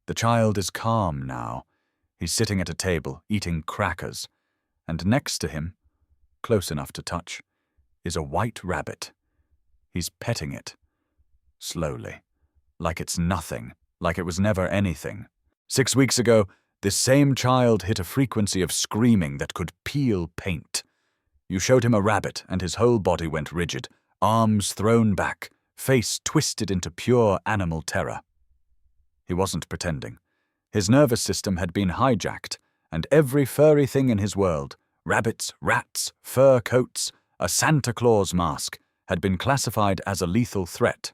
The child is calm now. He's sitting at a table, eating crackers, and next to him, close enough to touch, is a white rabbit. He's petting it, slowly, like it's nothing, like it was never anything. 6 weeks ago, this same child hit a frequency of screaming that could peel paint. You showed him a rabbit, and his whole body went rigid, arms thrown back, face twisted into pure animal terror. He wasn't pretending. His nervous system had been hijacked, and every furry thing in his world, rabbits, rats, fur coats, a Santa Claus mask, had been classified as a lethal threat.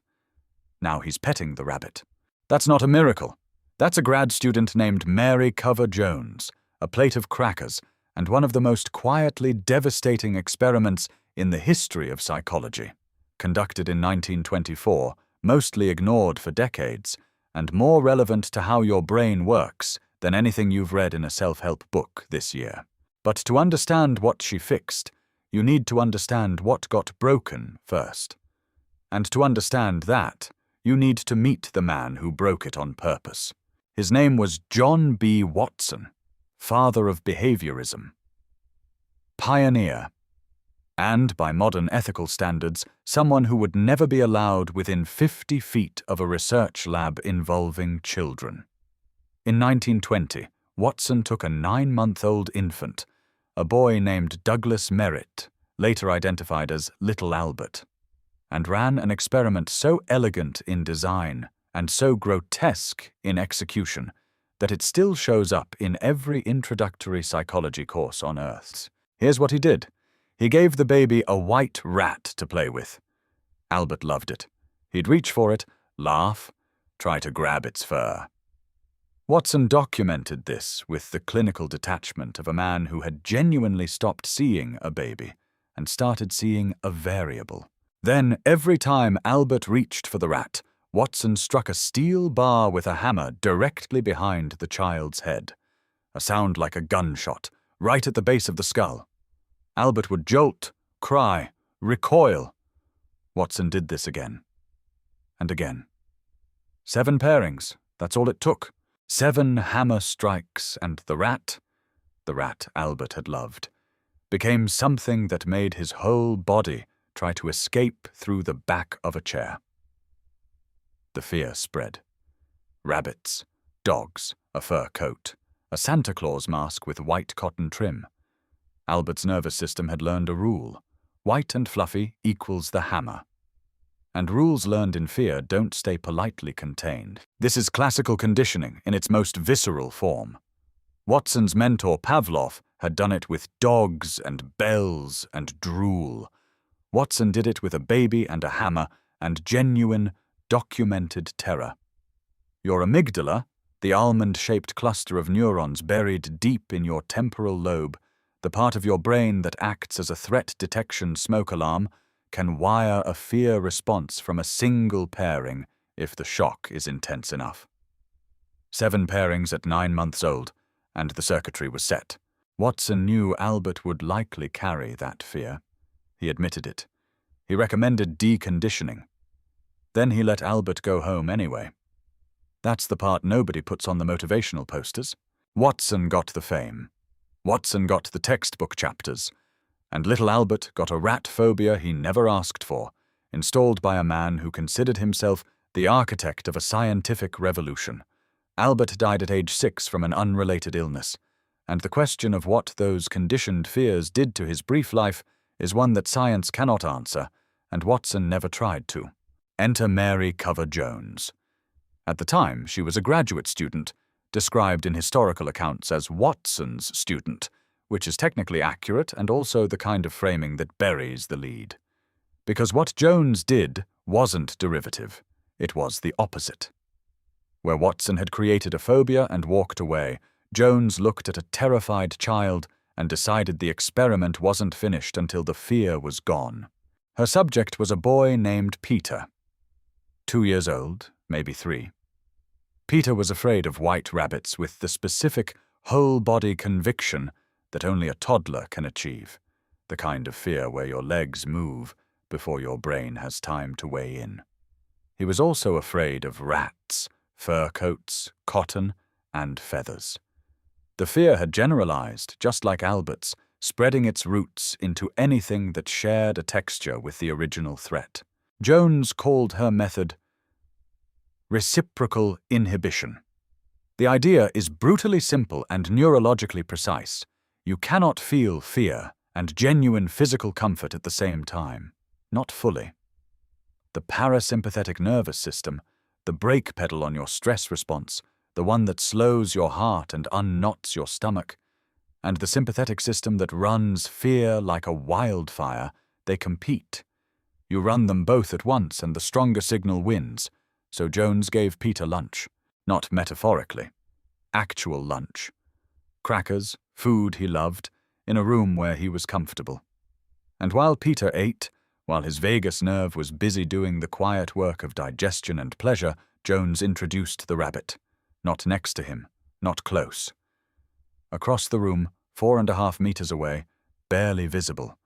Now he's petting the rabbit. That's not a miracle. That's a grad student named Mary Cover Jones, a plate of crackers, and one of the most quietly devastating experiments in the history of psychology. Conducted in 1924, mostly ignored for decades, and more relevant to how your brain works than anything you've read in a self-help book this year. But to understand what she fixed, you need to understand what got broken first. And to understand that, you need to meet the man who broke it on purpose. His name was John B. Watson, father of behaviorism. Pioneer. And, by modern ethical standards, someone who would never be allowed within 50 feet of a research lab involving children. In 1920, Watson took a 9-month-old infant, a boy named Douglas Merritt, later identified as Little Albert, and ran an experiment so elegant in design and so grotesque in execution that it still shows up in every introductory psychology course on Earth. Here's what he did. He gave the baby a white rat to play with. Albert loved it. He'd reach for it, laugh, try to grab its fur. Watson documented this with the clinical detachment of a man who had genuinely stopped seeing a baby and started seeing a variable. Then, every time Albert reached for the rat, Watson struck a steel bar with a hammer directly behind the child's head. A sound like a gunshot, right at the base of the skull. Albert would jolt, cry, recoil. Watson did this again. And again. 7 pairings, that's all it took. 7 hammer strikes, and the rat Albert had loved, became something that made his whole body try to escape through the back of a chair. The fear spread. Rabbits, dogs, a fur coat, a Santa Claus mask with white cotton trim. Albert's nervous system had learned a rule. White and fluffy equals the hammer. And rules learned in fear don't stay politely contained. This is classical conditioning in its most visceral form. Watson's mentor Pavlov had done it with dogs and bells and drool. Watson did it with a baby and a hammer and genuine, documented terror. Your amygdala, the almond-shaped cluster of neurons buried deep in your temporal lobe, the part of your brain that acts as a threat detection smoke alarm, can wire a fear response from a single pairing if the shock is intense enough. 7 pairings at 9 months old, and the circuitry was set. Watson knew Albert would likely carry that fear. He admitted it. He recommended deconditioning. Then he let Albert go home anyway. That's the part nobody puts on the motivational posters. Watson got the fame. Watson got the textbook chapters. And little Albert got a rat phobia he never asked for, installed by a man who considered himself the architect of a scientific revolution. Albert died at age 6 from an unrelated illness, and the question of what those conditioned fears did to his brief life is one that science cannot answer, and Watson never tried to. Enter Mary Cover Jones. At the time, she was a graduate student, described in historical accounts as Watson's student, which is technically accurate and also the kind of framing that buries the lead. Because what Jones did wasn't derivative, it was the opposite. Where Watson had created a phobia and walked away, Jones looked at a terrified child and decided the experiment wasn't finished until the fear was gone. Her subject was a boy named Peter. 2 years old, maybe 3. Peter was afraid of white rabbits with the specific whole-body conviction that only a toddler can achieve, the kind of fear where your legs move before your brain has time to weigh in. He was also afraid of rats, fur coats, cotton, and feathers. The fear had generalized, just like Albert's, spreading its roots into anything that shared a texture with the original threat. Jones called her method reciprocal inhibition. The idea is brutally simple and neurologically precise. You cannot feel fear and genuine physical comfort at the same time. Not fully. The parasympathetic nervous system, the brake pedal on your stress response, the one that slows your heart and unknots your stomach, and the sympathetic system that runs fear like a wildfire, they compete. You run them both at once and the stronger signal wins, so Jones gave Peter lunch. Not metaphorically. Actual lunch. Crackers, food he loved, in a room where he was comfortable. And while Peter ate, while his vagus nerve was busy doing the quiet work of digestion and pleasure, Jones introduced the rabbit. Not next to him, not close. Across the room, 4.5 meters away, barely visible.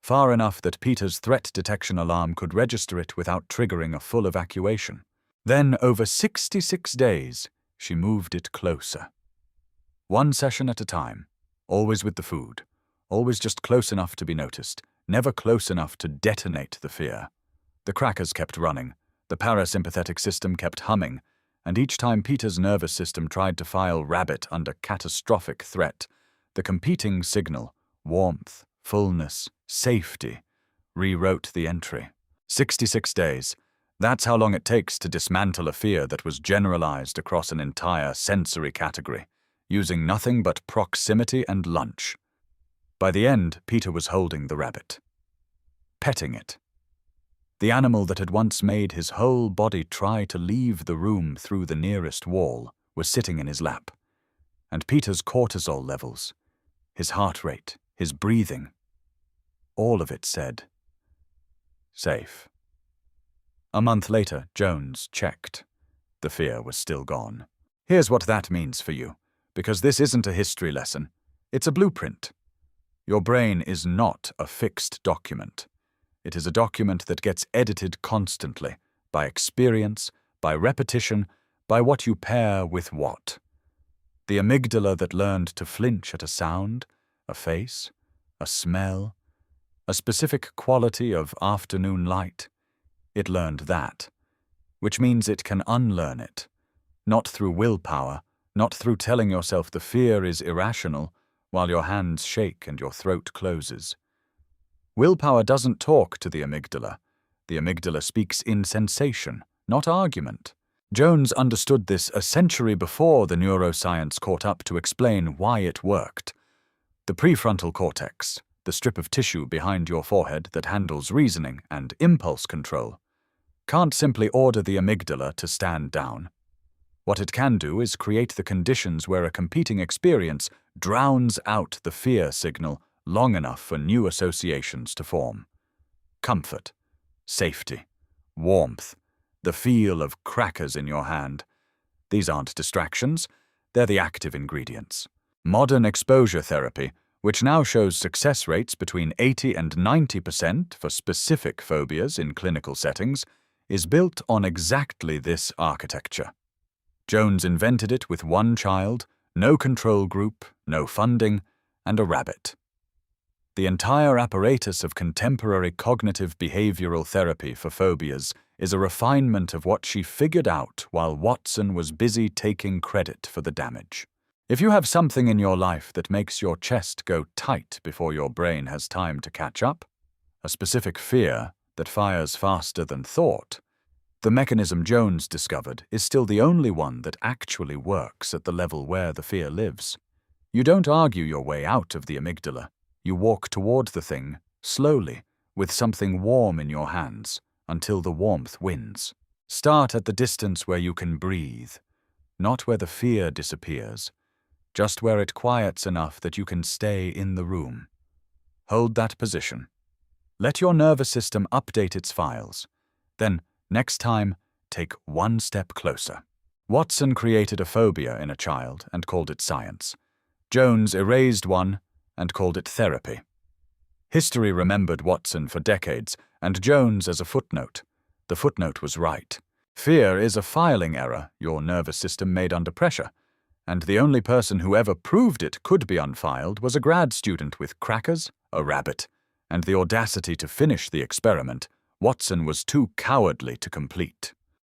Far enough that Peter's threat detection alarm could register it without triggering a full evacuation. Then, over 66 days, she moved it closer. One session at a time, always with the food, always just close enough to be noticed, never close enough to detonate the fear. The crackers kept running, the parasympathetic system kept humming, and each time Peter's nervous system tried to file rabbit under catastrophic threat, the competing signal, warmth, fullness, safety, rewrote the entry. 66 days. That's how long it takes to dismantle a fear that was generalized across an entire sensory category, using nothing but proximity and lunch. By the end, Peter was holding the rabbit. Petting it. The animal that had once made his whole body try to leave the room through the nearest wall was sitting in his lap. And Peter's cortisol levels, his heart rate, his breathing, all of it said, safe. A month later, Jones checked. The fear was still gone. Here's what that means for you, because this isn't a history lesson. It's a blueprint. Your brain is not a fixed document. It is a document that gets edited constantly, by experience, by repetition, by what you pair with what. The amygdala that learned to flinch at a sound, a face, a smell, a specific quality of afternoon light, it learned that, which means it can unlearn it, not through willpower, not through telling yourself the fear is irrational while your hands shake and your throat closes. Willpower doesn't talk to the amygdala. The amygdala speaks in sensation, not argument. Jones understood this a century before the neuroscience caught up to explain why it worked. The prefrontal cortex, the strip of tissue behind your forehead that handles reasoning and impulse control, can't simply order the amygdala to stand down. What it can do is create the conditions where a competing experience drowns out the fear signal long enough for new associations to form. Comfort, safety, warmth, the feel of crackers in your hand. These aren't distractions, they're the active ingredients. Modern exposure therapy, which now shows success rates between 80 and 90% for specific phobias in clinical settings, is built on exactly this architecture. Jones invented it with one child, no control group, no funding, and a rabbit. The entire apparatus of contemporary cognitive behavioral therapy for phobias is a refinement of what she figured out while Watson was busy taking credit for the damage. If you have something in your life that makes your chest go tight before your brain has time to catch up, a specific fear that fires faster than thought, the mechanism Jones discovered is still the only one that actually works at the level where the fear lives. You don't argue your way out of the amygdala. You walk toward the thing, slowly, with something warm in your hands, until the warmth wins. Start at the distance where you can breathe, not where the fear disappears, just where it quiets enough that you can stay in the room. Hold that position. Let your nervous system update its files. Then, next time, take one step closer. Watson created a phobia in a child and called it science. Jones erased one and called it therapy. History remembered Watson for decades, and Jones as a footnote. The footnote was right. Fear is a filing error your nervous system made under pressure, and the only person who ever proved it could be unfiled was a grad student with crackers, a rabbit, and the audacity to finish the experiment Watson was too cowardly to complete.